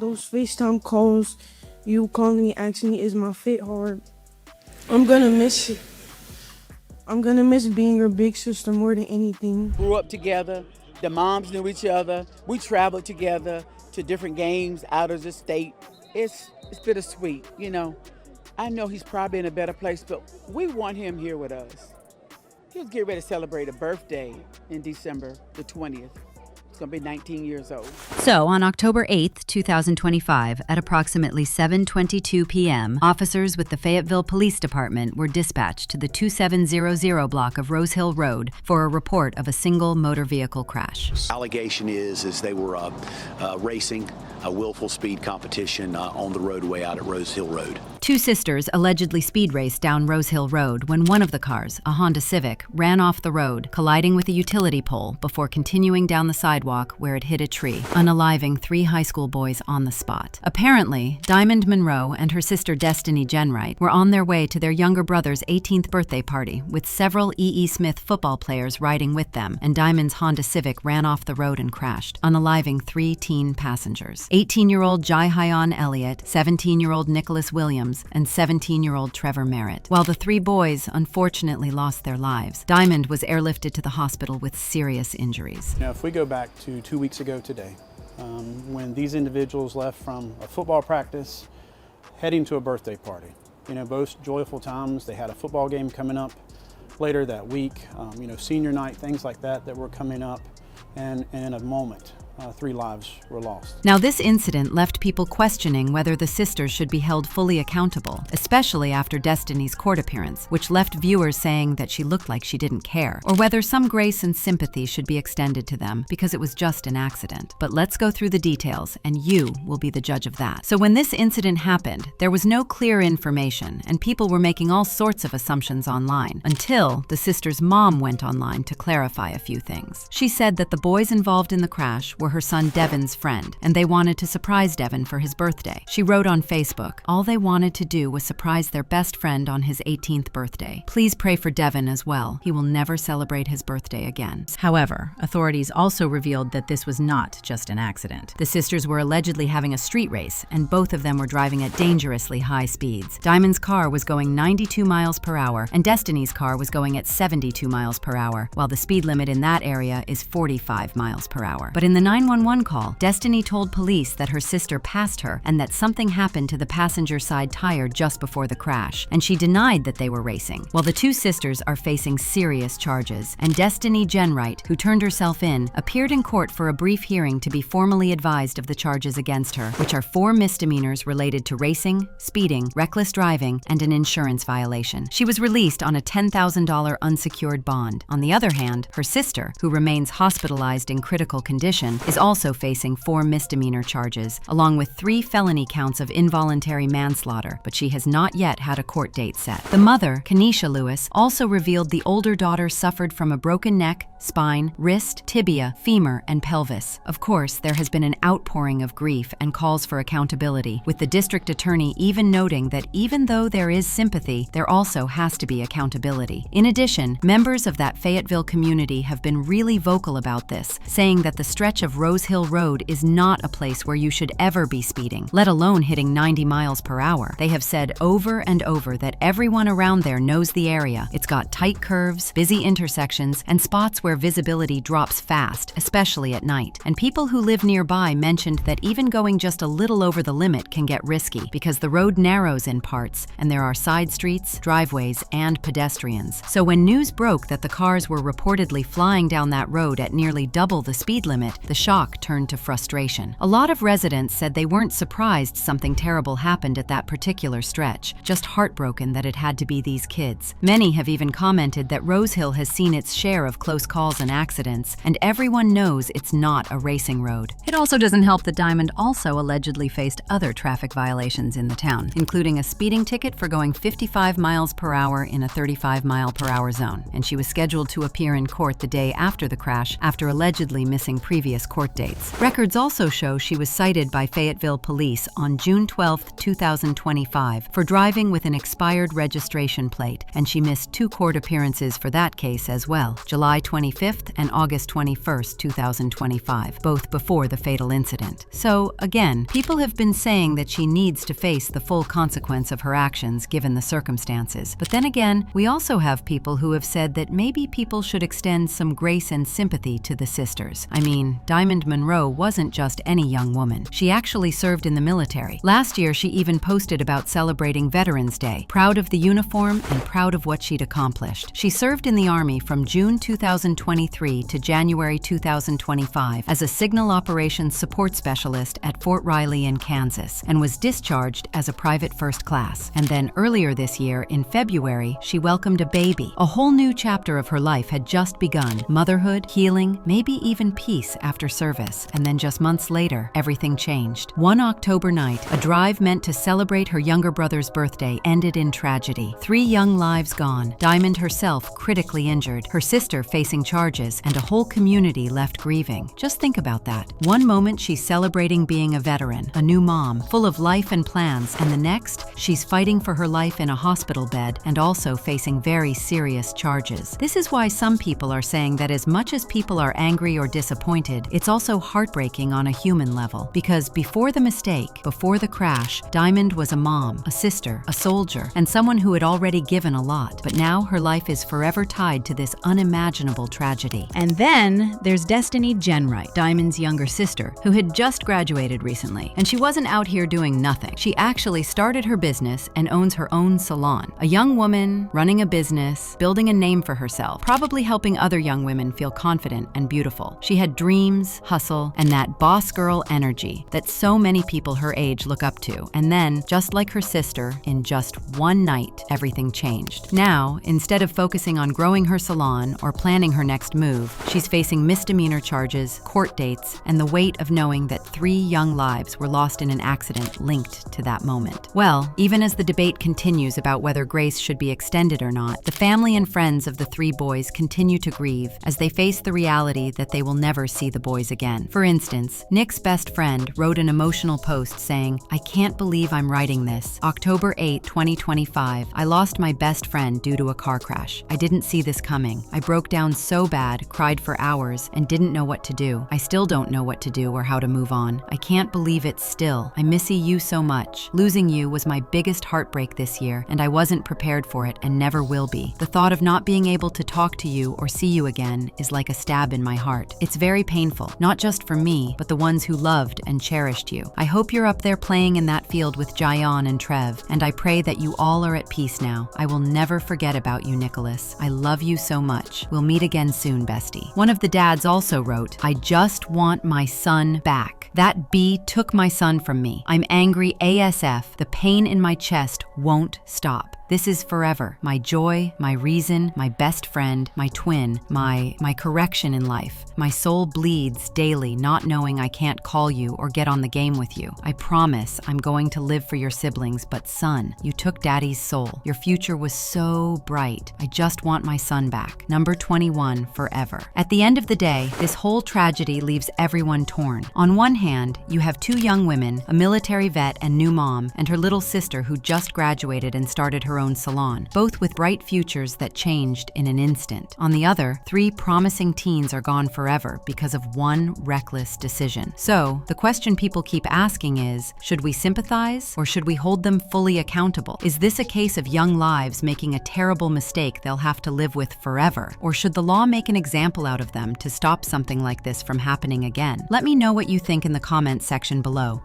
those FaceTime calls, you calling me, asking me, is my fit hard? I'm gonna miss it. I'm gonna miss being your big sister more than anything. Grew up together. The moms knew each other. We traveled together to different games out of the state. It's bittersweet, you know. I know he's probably in a better place, but we want him here with us. He was getting ready to celebrate a birthday in December the 20th. He's gonna be 19 years old. So, on October 8th, 2025, at approximately 7:22 p.m., officers with the Fayetteville Police Department were dispatched to the 2700 block of Rosehill Road for a report of a single motor vehicle crash. Allegation is they were racing a willful speed competition on the roadway out at Rosehill Road. Two sisters allegedly speed raced down Rosehill Road when one of the cars, a Honda Civic, ran off the road, colliding with a utility pole before continuing down the sidewalk where it hit a tree, unaliving 3 high school boys on the spot. Apparently, Dymond Monroe and her sister Destini Genwright were on their way to their younger brother's 18th birthday party with several E.E. Smith football players riding with them, and Dymond's Honda Civic ran off the road and crashed, unaliving 3 teen passengers. 18-year-old Jai Hyon Elliott, 17-year-old Nicholas Williams, and 17-year-old Trevor Merritt. While the 3 boys unfortunately lost their lives, Dymond was airlifted to the hospital with serious injuries. Now, if we go back to 2 weeks ago today, when these individuals left from a football practice, heading to a birthday party. Both joyful times. They had a football game coming up later that week, senior night, things like that were coming up, and in a moment, 3 lives were lost. Now, this incident left people questioning whether the sisters should be held fully accountable, especially after Destini's court appearance, which left viewers saying that she looked like she didn't care, or whether some grace and sympathy should be extended to them because it was just an accident. But let's go through the details, and you will be the judge of that. So when this incident happened, there was no clear information, and people were making all sorts of assumptions online, until the sisters' mom went online to clarify a few things. She said that the boys involved in the crash were her son Devin's friend, and they wanted to surprise Devin for his birthday. She wrote on Facebook, all they wanted to do was surprise their best friend on his 18th birthday. Please pray for Devin as well. He will never celebrate his birthday again. However, authorities also revealed that this was not just an accident. The sisters were allegedly having a street race, and both of them were driving at dangerously high speeds. Dymond's car was going 92 miles per hour, and Destini's car was going at 72 miles per hour, while the speed limit in that area is 45 miles per hour. But in the 911 call, Destini told police that her sister passed her and that something happened to the passenger side tire just before the crash, and she denied that they were racing. While the 2 sisters are facing serious charges, and Destini Genwright, who turned herself in, appeared in court for a brief hearing to be formally advised of the charges against her, which are 4 misdemeanors related to racing, speeding, reckless driving, and an insurance violation. She was released on a $10,000 unsecured bond. On the other hand, her sister, who remains hospitalized in critical condition, is also facing 4 misdemeanor charges, along with 3 felony counts of involuntary manslaughter, but she has not yet had a court date set. The mother, Kenesha Lewis, also revealed the older daughter suffered from a broken neck, spine, wrist, tibia, femur, and pelvis. Of course, there has been an outpouring of grief and calls for accountability, with the district attorney even noting that even though there is sympathy, there also has to be accountability. In addition, members of that Fayetteville community have been really vocal about this, saying that the stretch of Rosehill Road is not a place where you should ever be speeding, let alone hitting 90 miles per hour. They have said over and over that everyone around there knows the area. It's got tight curves, busy intersections, and spots where visibility drops fast, especially at night. And people who live nearby mentioned that even going just a little over the limit can get risky because the road narrows in parts, and there are side streets, driveways, and pedestrians. So when news broke that the cars were reportedly flying down that road at nearly double the speed limit, the shock turned to frustration. A lot of residents said they weren't surprised something terrible happened at that particular stretch, just heartbroken that it had to be these kids. Many have even commented that Rosehill has seen its share of close calls and accidents, and everyone knows it's not a racing road. It also doesn't help that Dymond also allegedly faced other traffic violations in the town, including a speeding ticket for going 55 miles per hour in a 35 mile per hour zone, and she was scheduled to appear in court the day after the crash after allegedly missing previous court dates. Records also show she was cited by Fayetteville Police on June 12, 2025 for driving with an expired registration plate, and she missed 2 court appearances for that case as well, July 21 25th and August 21st, 2025, both before the fatal incident. So, again, people have been saying that she needs to face the full consequence of her actions given the circumstances. But then again, we also have people who have said that maybe people should extend some grace and sympathy to the sisters. I mean, Dymond Monroe wasn't just any young woman. She actually served in the military. Last year, she even posted about celebrating Veterans Day, proud of the uniform and proud of what she'd accomplished. She served in the Army from June 2023 to January 2025 as a Signal Operations Support Specialist at Fort Riley in Kansas and was discharged as a private first class. And then earlier this year, in February, she welcomed a baby. A whole new chapter of her life had just begun. Motherhood, healing, maybe even peace after service. And then just months later, everything changed. One October night, a drive meant to celebrate her younger brother's birthday ended in tragedy. 3 young lives gone, Dymond herself critically injured, her sister facing charges, and a whole community left grieving. Just think about that. One moment she's celebrating being a veteran, a new mom, full of life and plans, and the next, she's fighting for her life in a hospital bed and also facing very serious charges. This is why some people are saying that as much as people are angry or disappointed, it's also heartbreaking on a human level. Because before the mistake, before the crash, Dymond was a mom, a sister, a soldier, and someone who had already given a lot. But now her life is forever tied to this unimaginable tragedy. And then there's Destini Genwright, Dymond's younger sister, who had just graduated recently. And she wasn't out here doing nothing. She actually started her business and owns her own salon. A young woman running a business, building a name for herself, probably helping other young women feel confident and beautiful. She had dreams, hustle, and that boss girl energy that so many people her age look up to. And then, just like her sister, in just one night, everything changed. Now, instead of focusing on growing her salon or planning her next move, she's facing misdemeanor charges, court dates, and the weight of knowing that 3 young lives were lost in an accident linked to that moment. Well, even as the debate continues about whether grace should be extended or not, the family and friends of the 3 boys continue to grieve as they face the reality that they will never see the boys again. For instance, Nick's best friend wrote an emotional post saying, "I can't believe I'm writing this. October 8, 2025, I lost my best friend due to a car crash. I didn't see this coming. I broke down so bad, cried for hours, and didn't know what to do. I still don't know what to do or how to move on. I can't believe it still. I miss you so much. Losing you was my biggest heartbreak this year, and I wasn't prepared for it and never will be. The thought of not being able to talk to you or see you again is like a stab in my heart. It's very painful, not just for me, but the ones who loved and cherished you. I hope you're up there playing in that field with Jayon and Trev, and I pray that you all are at peace now. I will never forget about you, Nicholas. I love you so much. We'll meet again soon, bestie." One of the dads also wrote, "I just want my son back. That bee took my son from me. I'm angry ASF. The pain in my chest won't stop. This is forever. My joy, my reason, my best friend, my twin, my correction in life. My soul bleeds daily not knowing I can't call you or get on the game with you. I promise I'm going to live for your siblings, but son, you took daddy's soul. Your future was so bright. I just want my son back. Number 21 forever." At the end of the day, this whole tragedy leaves everyone torn. On one hand, you have 2 young women, a military vet and new mom, and her little sister who just graduated and started her own salon, both with bright futures that changed in an instant. On the other, 3 promising teens are gone forever because of one reckless decision. So, the question people keep asking is, should we sympathize or should we hold them fully accountable? Is this a case of young lives making a terrible mistake they'll have to live with forever? Or should the law make an example out of them to stop something like this from happening again? Let me know what you think in the comments section below.